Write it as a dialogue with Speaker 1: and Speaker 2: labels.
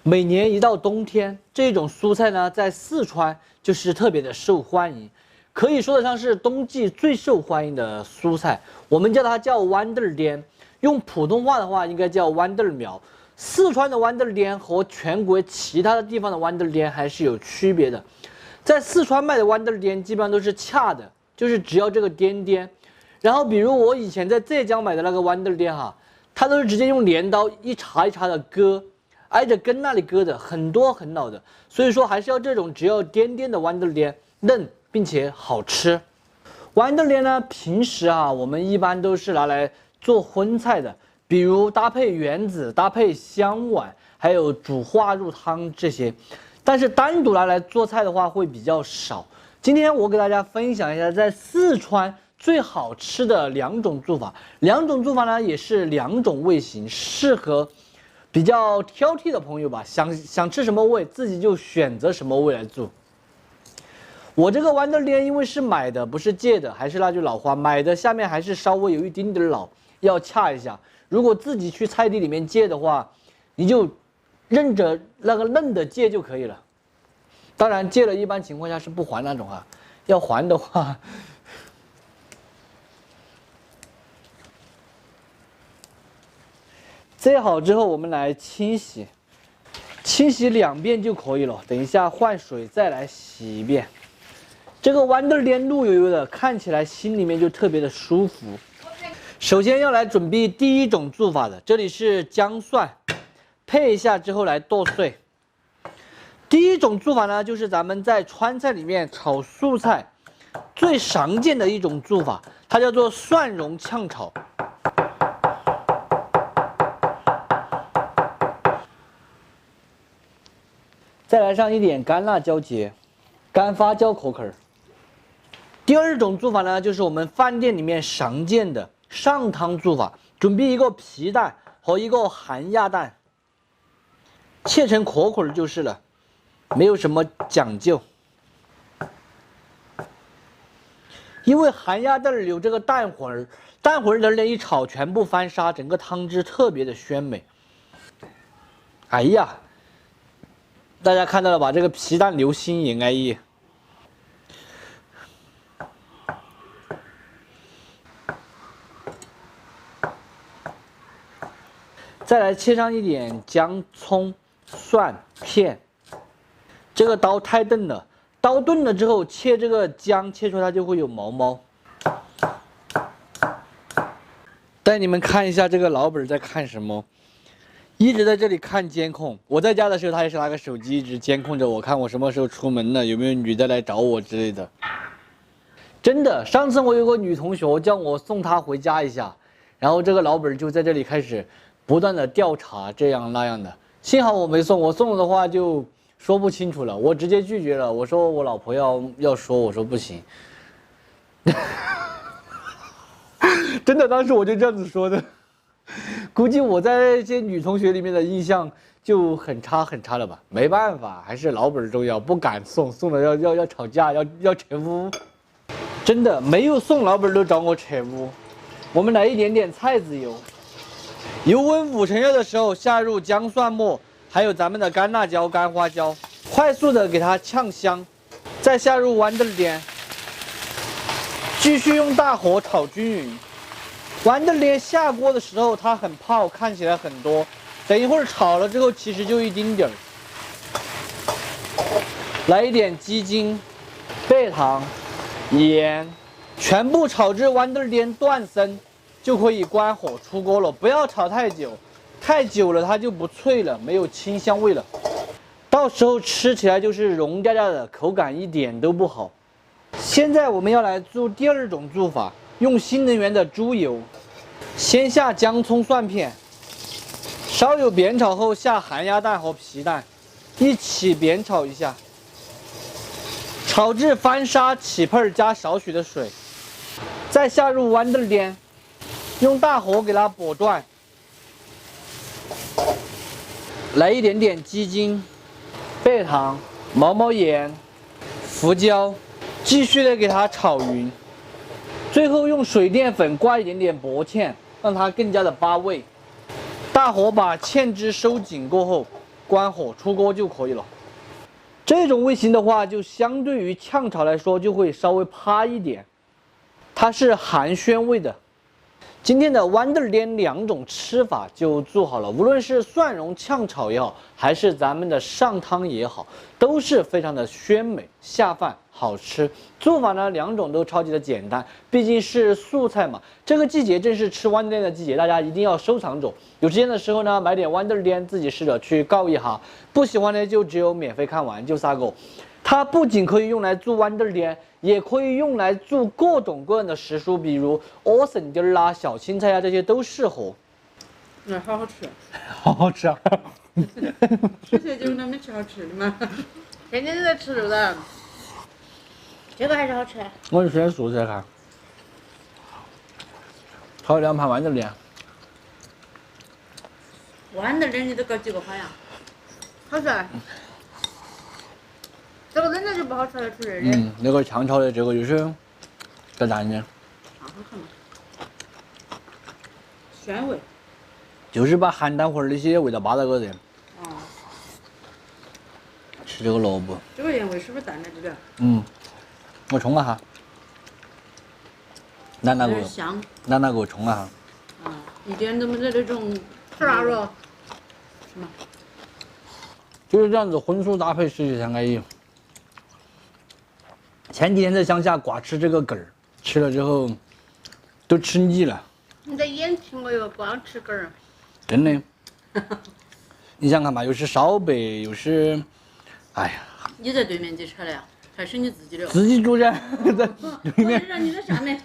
Speaker 1: 每年一到冬天，这种蔬菜呢，在四川就是特别的受欢迎，可以说得上是冬季最受欢迎的蔬菜。我们叫它叫豌豆颠，用普通话的话应该叫豌豆苗。四川的豌豆颠和全国其他的地方的豌豆颠还是有区别的。在四川卖的豌豆颠基本上都是恰的，就是只要这个颠颠。然后比如我以前在浙江买的那个豌豆颠哈，它都是直接用镰刀一茬一茬的割。挨着根那里割的很多很老的，所以说还是要这种只要颠颠的豌豆颠，嫩并且好吃。豌豆颠呢，平时我们一般都是拿来做荤菜的，比如搭配圆子、搭配香碗，还有煮花入汤这些。但是单独拿来做菜的话会比较少。今天我给大家分享一下在四川最好吃的2种做法，两种做法呢也是2种味型，适合比较挑剔的朋友吧，想吃什么味，自己就选择什么味来做。我这个豌豆颠因为是买的，不是借的，还是那句老话，买的下面还是稍微有一丁点老，要恰一下。如果自己去菜地里面借的话，你就认着那个嫩的借就可以了。当然借了一般情况下是不还那种要还的话。切好之后，我们来清洗，清洗2遍就可以了。等一下换水再来洗1遍。这个豌豆颠绿油油的，看起来心里面就特别的舒服。首先要来准备第1种做法的，这里是姜蒜，配一下之后来剁碎。第1种做法呢，就是咱们在川菜里面炒素菜最常见的一种做法，它叫做蒜蓉炝炒。再来上一点干辣椒节，干发椒口儿。第2种做法呢，就是我们饭店里面常见的上汤做法，准备一个皮蛋和一个寒鸭蛋，切成壳儿就是了，没有什么讲究。因为寒鸭蛋有这个蛋黄，蛋黄的人一炒全部翻沙，整个汤汁特别的鲜美。哎呀！大家看到了吧？这个皮蛋流心眼哎！再来切上一点姜、葱、蒜片。这个刀太钝了，刀钝了之后切这个姜，切出来它就会有毛毛。带你们看一下这个老本在看什么。一直在这里看监控，我在家的时候，他也是拿个手机一直监控着我，看我什么时候出门了，有没有女的来找我之类的。真的，上次我有个女同学叫我送她回家一下，然后这个老本就在这里开始不断的调查这样那样的。幸好我没送，我送了的话就说不清楚了，我直接拒绝了。我说我老婆要说，我说不行。真的，当时我就这样子说的。估计我在这些女同学里面的印象就很差了吧？没办法，还是老本重要，不敢送，送了要吵架，要扯污。真的没有送老本都找我扯污。我们来一点点菜籽油，油温5成热的时候下入姜蒜末，还有咱们的干辣椒、干花椒，快速的给它炝香，再下入豌豆颠，继续用大火炒均匀。豌豆颠下锅的时候它很泡，看起来很多，等一会儿炒了之后其实就一丁点儿。来一点鸡精、贝糖、盐，全部炒至豌豆颠断生，就可以关火出锅了。不要炒太久，太久了它就不脆了，没有清香味了。到时候吃起来就是溶掉掉的，口感一点都不好。现在我们要来做第2种做法。用新能源的猪油，先下姜、葱、蒜片，稍有煸炒后下寒鸭蛋和皮蛋，一起煸炒一下，炒至翻沙起泡，加少许的水，再下入豌豆颠，用大火给它剥断，来一点点鸡精、贝糖、毛毛盐、胡椒，继续的给它炒匀。最后用水淀粉挂一点点薄芡，让它更加的发味。大火把芡汁收紧过后，关火出锅就可以了。这种味型的话，就相对于炝炒来说就会稍微趴一点，它是含鲜味的。今天的Wonder店2种吃法就做好了，无论是蒜蓉炝炒也好，还是咱们的上汤也好，都是非常的鲜美下饭好吃。做法呢2种都超级的简单，毕竟是素菜嘛。这个季节正是吃Wonder店的季节，大家一定要收藏种。有时间的时候呢，买点Wonder店自己试着去告一下。不喜欢的就只有免费看完就撒狗。它不仅可以用来做Wonder店，也可以用来做各种各样的食蔬，比如莴笋丁啦、小青菜啊，这些都适合。
Speaker 2: 好好吃，
Speaker 1: 好好吃啊！
Speaker 2: 这些就是咱们吃好吃的嘛。
Speaker 3: 天天都在吃肉的，这个还是好吃。
Speaker 1: 我就选素菜看，炒2盘Wonder店。
Speaker 2: Wonder店你都搞几个花样？
Speaker 3: 好吃。这个冷的就不好吃了，吃热的。
Speaker 1: 那个炝炒的这个就是再淡一点，
Speaker 2: 好看嘛，鲜味。
Speaker 1: 就是把含蛋黄那些味道扒到个人。
Speaker 2: 哦，
Speaker 1: 吃这个萝卜。
Speaker 2: 这个盐味是不是淡了点儿？
Speaker 1: 我冲了哈。拿那个
Speaker 2: 有点香。
Speaker 1: 拿那个冲了哈。
Speaker 2: 一点都没得那种
Speaker 3: 吃腊肉。
Speaker 2: 什么？
Speaker 1: 就是这样子荤素搭配，吃起来安逸。前几天在乡下刮吃这个梗儿，吃了之后都吃腻了。
Speaker 3: 你在眼前我又光吃根儿。
Speaker 1: 真的。你想看嘛，又是烧白，又是，哎呀。
Speaker 2: 你在对面就吃了呀？还是你自己的？
Speaker 1: 自己煮的，在对面。
Speaker 2: 让你在下面。